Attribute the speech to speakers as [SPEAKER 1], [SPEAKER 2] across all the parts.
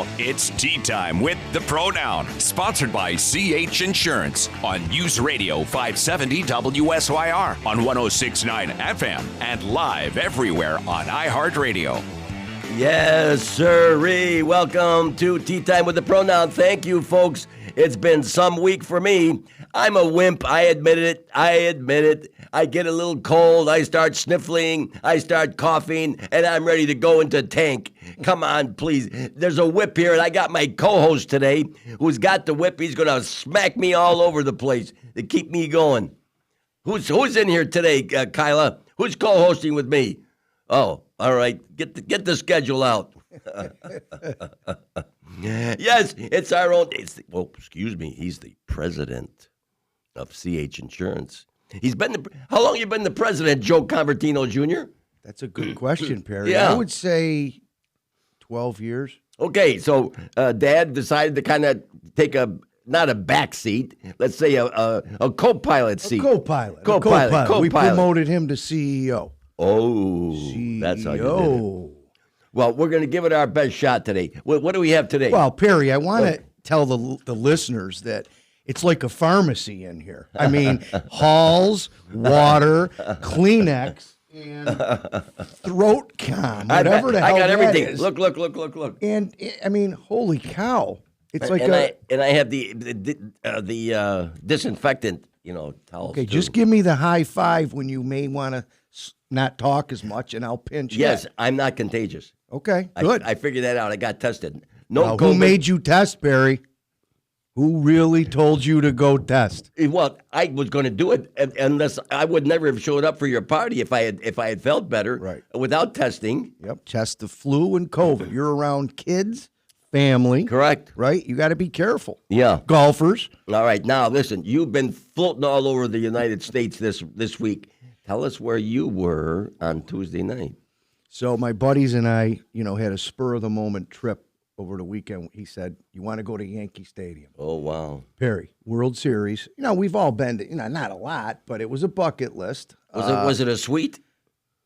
[SPEAKER 1] Now, it's tea time with the ProNoun, sponsored by CH Insurance on News Radio 570 WSYR on 106.9 FM and live everywhere on iHeartRadio.
[SPEAKER 2] Yes, sirree. Welcome to Tea Time with the ProNoun. Thank you, folks. It's been some week for me. I'm a wimp. I admit it. I get a little cold. I start sniffling. I start coughing, and I'm ready to go into tank. Come on, please. There's a whip here, and I got my co-host today who's got the whip. He's going to smack me all over the place to keep me going. Who's in here today, Kyla? Who's co-hosting with me? Oh, all right. Get the schedule out. Yes, it's our own. Excuse me. He's the president of CH Insurance. How long you been the president, Joe Convertino Jr.?
[SPEAKER 3] That's a good question, Perry.
[SPEAKER 2] Yeah.
[SPEAKER 3] I would say 12 years.
[SPEAKER 2] Okay, so Dad decided to kind of take not a back seat, let's say a co-pilot seat.
[SPEAKER 3] Co-pilot. We promoted him to CEO.
[SPEAKER 2] Oh,
[SPEAKER 3] CEO.
[SPEAKER 2] That's how you did it. Well, we're going to give it our best shot today. What do we have today?
[SPEAKER 3] Well, Perry, I want to tell the listeners that it's like a pharmacy in here. I mean, Halls, water, Kleenex, and throat calm, whatever the hell
[SPEAKER 2] I got
[SPEAKER 3] that
[SPEAKER 2] everything.
[SPEAKER 3] is.
[SPEAKER 2] Look.
[SPEAKER 3] And, I mean, holy cow. It's like
[SPEAKER 2] I have the disinfectant, towels.
[SPEAKER 3] Okay,
[SPEAKER 2] too.
[SPEAKER 3] just give me the high five when you may want to not talk as much, and I'll pinch.
[SPEAKER 2] Yes, I'm not contagious.
[SPEAKER 3] Okay, good.
[SPEAKER 2] I figured that out. I got tested.
[SPEAKER 3] Now, who made you test, Barry? Who really told you to go test?
[SPEAKER 2] Well, I was going to do it unless I would never have showed up for your party if I had felt better.
[SPEAKER 3] Right.
[SPEAKER 2] Without testing.
[SPEAKER 3] Yep. Test the flu and COVID. You're around kids, family.
[SPEAKER 2] Correct.
[SPEAKER 3] Right. You got to be careful.
[SPEAKER 2] Yeah.
[SPEAKER 3] Golfers.
[SPEAKER 2] All right. Now listen. You've been floating all over the United States this week. Tell us where you were on Tuesday night.
[SPEAKER 3] So my buddies and I, had a spur of the moment trip over the weekend. He said, "You want to go to Yankee Stadium?"
[SPEAKER 2] Oh, wow.
[SPEAKER 3] Perry, World Series. We've all been to, not a lot, but it was a bucket list.
[SPEAKER 2] Was it a suite?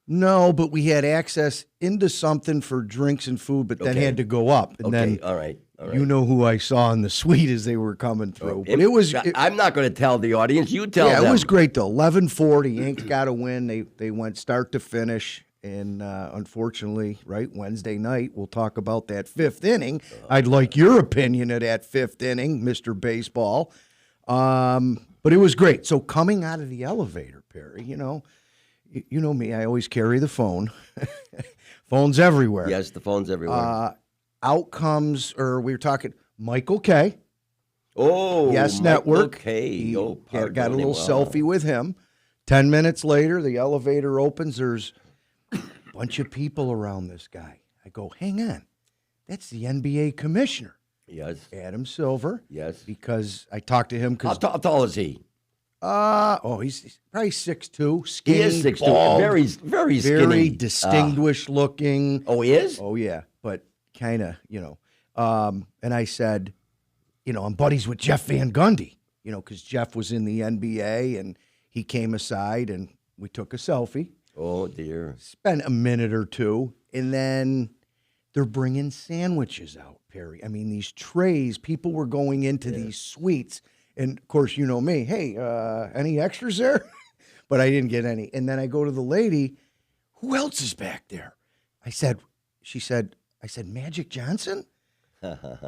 [SPEAKER 3] No, but we had access into something for drinks and food, but then had to go up. And then,
[SPEAKER 2] all right.
[SPEAKER 3] You know who I saw in the suite as they were coming through. But it was.
[SPEAKER 2] I'm not going to tell the audience. You tell them.
[SPEAKER 3] Yeah, it was great though. 11-4, Yanks got a win. They went start to finish. And unfortunately, Wednesday night, we'll talk about that fifth inning. I'd like your opinion of that fifth inning, Mr. Baseball. But it was great. So coming out of the elevator, Perry, you know me, I always carry the phone. Phone's everywhere.
[SPEAKER 2] Yes, the phone's everywhere.
[SPEAKER 3] Out comes, or we were talking, Michael K.
[SPEAKER 2] Oh,
[SPEAKER 3] Yes
[SPEAKER 2] Michael
[SPEAKER 3] Network.
[SPEAKER 2] K.
[SPEAKER 3] He
[SPEAKER 2] Pardon
[SPEAKER 3] got a
[SPEAKER 2] me.
[SPEAKER 3] little selfie with him. 10 minutes later, the elevator opens. There's a bunch of people around this guy. I go, hang on. That's the NBA commissioner.
[SPEAKER 2] Yes.
[SPEAKER 3] Adam Silver.
[SPEAKER 2] Yes.
[SPEAKER 3] Because I talked to him.
[SPEAKER 2] How tall is he?
[SPEAKER 3] He's probably 6'2", skinny,
[SPEAKER 2] He is 6'2",
[SPEAKER 3] bald,
[SPEAKER 2] very skinny.
[SPEAKER 3] very distinguished looking.
[SPEAKER 2] Oh, he is?
[SPEAKER 3] Oh, yeah, but kind of, and I said, I'm buddies with Jeff Van Gundy, because Jeff was in the NBA, and he came aside, and we took a selfie.
[SPEAKER 2] Oh, dear.
[SPEAKER 3] Spent a minute or two, and then they're bringing sandwiches out, Perry. I mean, these trays, people were going into these suites, and, of course, you know me. Hey, any extras there? But I didn't get any. And then I go to the lady, who else is back there? I said, Magic Johnson?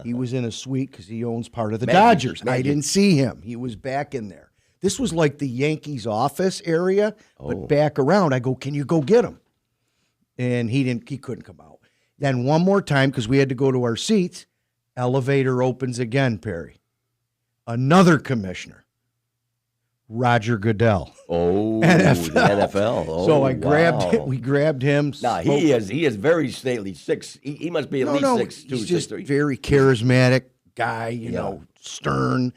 [SPEAKER 3] He was in a suite because he owns part of the Dodgers. I didn't see him. He was back in there. This was like the Yankees office area, but back around. I go, can you go get him? And he couldn't come out. Then one more time, because we had to go to our seats, elevator opens again, Perry. Another commissioner, Roger Goodell.
[SPEAKER 2] Oh,
[SPEAKER 3] NFL.
[SPEAKER 2] the NFL. Oh,
[SPEAKER 3] so I grabbed him. We grabbed him.
[SPEAKER 2] Nah, he is very stately. He must be at least 6'2",
[SPEAKER 3] he's just
[SPEAKER 2] 6'3".
[SPEAKER 3] very charismatic guy, stern.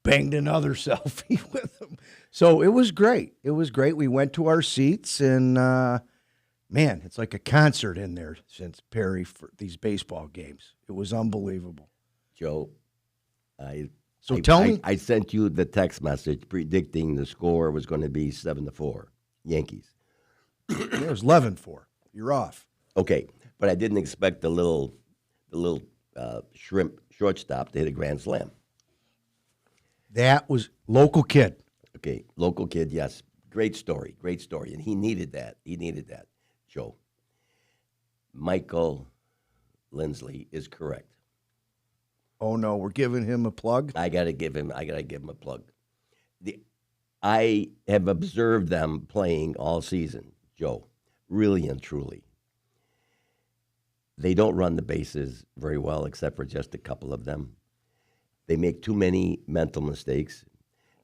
[SPEAKER 3] Banged another selfie with him. So it was great. It was great. We went to our seats, and, man, it's like a concert in there since Perry for these baseball games. It was unbelievable.
[SPEAKER 2] Joe,
[SPEAKER 3] tell me.
[SPEAKER 2] I sent you the text message predicting the score was going to be 7-4, Yankees.
[SPEAKER 3] It was 11-4. You're off.
[SPEAKER 2] Okay, but I didn't expect the little shrimp shortstop to hit a grand slam.
[SPEAKER 3] That was local kid.
[SPEAKER 2] Okay, local kid, yes. Great story, and he needed that. Joe. Michael Lindsley is correct.
[SPEAKER 3] Oh no, we're giving him a plug.
[SPEAKER 2] I gotta give him a plug. I have observed them playing all season, Joe, really and truly. They don't run the bases very well, except for just a couple of them. They make too many mental mistakes.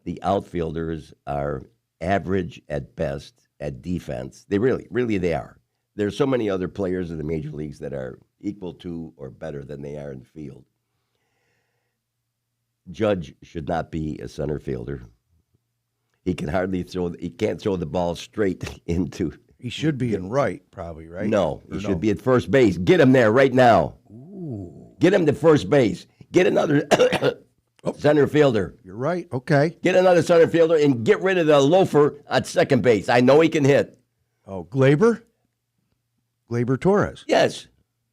[SPEAKER 2] The outfielders are average at best at defense. They really they are. There's so many other players in the major leagues that are equal to or better than they are in the field. Judge should not be a center fielder. He can't throw the ball straight into.
[SPEAKER 3] He should be in right, probably, right?
[SPEAKER 2] No, he should be at first base. Get him there right now.
[SPEAKER 3] Ooh.
[SPEAKER 2] Get him to first base. Get another center fielder.
[SPEAKER 3] You're right. Okay.
[SPEAKER 2] Get another center fielder and get rid of the loafer at second base. I know he can hit.
[SPEAKER 3] Oh, Glaber Torres.
[SPEAKER 2] Yes.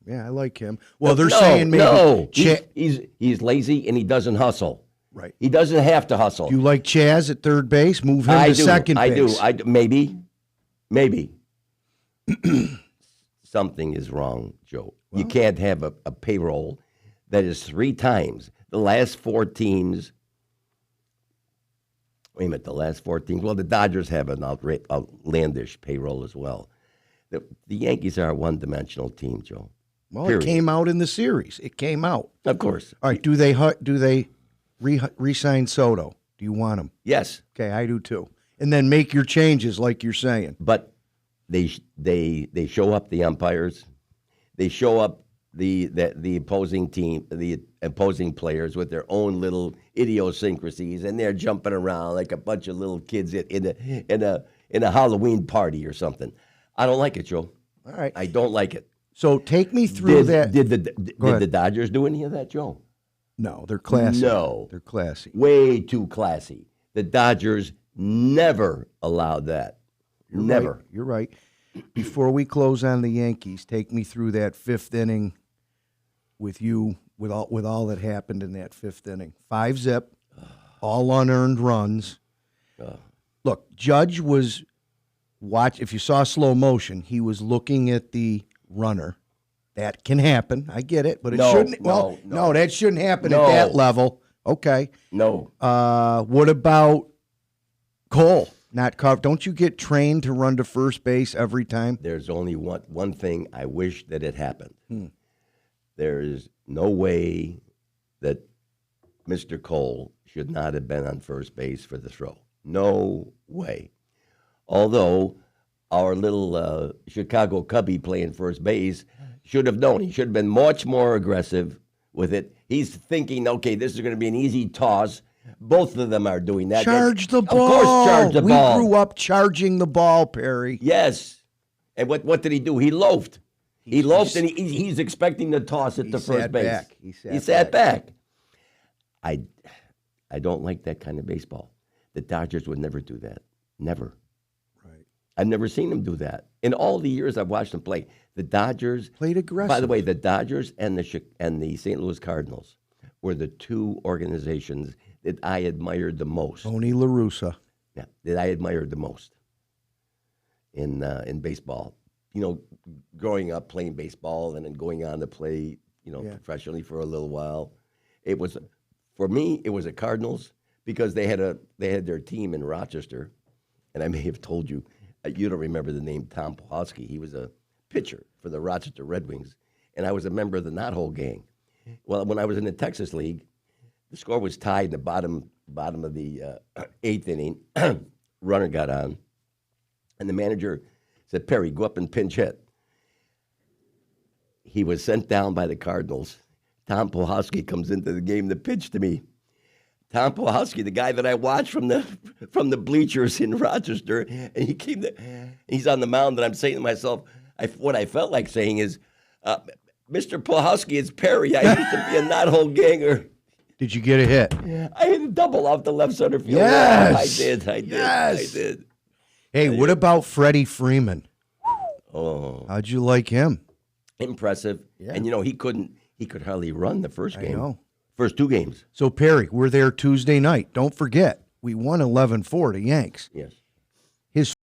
[SPEAKER 3] Yeah, I like him. Well, they're saying maybe
[SPEAKER 2] he's lazy and he doesn't hustle.
[SPEAKER 3] Right.
[SPEAKER 2] He doesn't have to hustle.
[SPEAKER 3] Do you like Chaz at third base? Move him to second base.
[SPEAKER 2] I do. Maybe. Something is wrong, Joe. Well, you can't have a payroll that is 3 times the last 4 teams. Wait a minute, the last 4 teams. Well, the Dodgers have an outlandish payroll as well. The Yankees are a one-dimensional team, Joe.
[SPEAKER 3] Well, Period. It came out in the series. It came out.
[SPEAKER 2] Of course.
[SPEAKER 3] All right, do they re-sign Soto? Do you want him?
[SPEAKER 2] Yes.
[SPEAKER 3] Okay, I do too. And then make your changes like you're saying.
[SPEAKER 2] But they show up the umpires. They show up the opposing team, the opposing players with their own little idiosyncrasies, and they're jumping around like a bunch of little kids in a Halloween party or something. I don't like it, Joe.
[SPEAKER 3] All right.
[SPEAKER 2] I don't like it.
[SPEAKER 3] So take me through that.
[SPEAKER 2] Did the Dodgers do any of that, Joe?
[SPEAKER 3] No, they're classy.
[SPEAKER 2] No.
[SPEAKER 3] They're classy.
[SPEAKER 2] Way too classy. The Dodgers never allowed that. Never.
[SPEAKER 3] Right. You're right. Before we close on the Yankees, take me through that 5th inning with you, with all that happened in that 5th inning. 5-zip, all unearned runs. Look, Judge was if you saw slow motion, he was looking at the runner. That can happen. I get it, but it shouldn't. No, that shouldn't happen at that level. Okay.
[SPEAKER 2] No.
[SPEAKER 3] What about Cole? Not covered. Don't you get trained to run to first base every time?
[SPEAKER 2] There's only one thing I wish that it happened. There is no way that Mr. Cole should not have been on first base for the throw. No way. Although our little Chicago Cubby playing first base should have known. He should have been much more aggressive with it. He's thinking, okay, this is going to be an easy toss. Both of them are doing that.
[SPEAKER 3] Charge the ball.
[SPEAKER 2] Of course, charge the ball.
[SPEAKER 3] We grew up charging the ball, Perry.
[SPEAKER 2] Yes. And what did he do? He loafed. He loafed, and he's expecting the toss at the first base. He sat back. I don't like that kind of baseball. The Dodgers would never do that. Never.
[SPEAKER 3] Right.
[SPEAKER 2] I've never seen them do that. In all the years I've watched them play, the Dodgers
[SPEAKER 3] played aggressive.
[SPEAKER 2] By the way, the Dodgers and the St. Louis Cardinals were the 2 organizations that I admired the most.
[SPEAKER 3] Tony La Russa.
[SPEAKER 2] Yeah, that I admired the most in baseball. You know, growing up playing baseball and then going on to play, professionally for a little while. It was, for me, it was the Cardinals because they had their team in Rochester, and I may have told you, you don't remember the name Tom Pawlowski. He was a pitcher for the Rochester Red Wings, and I was a member of the Knothole gang. Well, when I was in the Texas League, the score was tied in the bottom of the 8th inning. Runner got on, and the manager said, "Perry, go up and pinch hit." He was sent down by the Cardinals. Tom Pawlowski comes into the game to pitch to me. Tom Pawlowski, the guy that I watched from the bleachers in Rochester, and he came he's on the mound, and I'm saying to myself, what I felt like saying is, Mr. Pawlowski, it's Perry. I used to be a knothole ganger.
[SPEAKER 3] Did you get a hit?
[SPEAKER 2] I hit a double off the left center field.
[SPEAKER 3] Yes.
[SPEAKER 2] I did.
[SPEAKER 3] Hey, what about Freddie Freeman?
[SPEAKER 2] Oh.
[SPEAKER 3] How'd you like him?
[SPEAKER 2] Impressive.
[SPEAKER 3] Yeah.
[SPEAKER 2] And he He could hardly run the first game.
[SPEAKER 3] I know.
[SPEAKER 2] First 2 games.
[SPEAKER 3] So, Perry, we're there Tuesday night. Don't forget, we won 11-4 to Yanks.
[SPEAKER 2] Yes.
[SPEAKER 3] His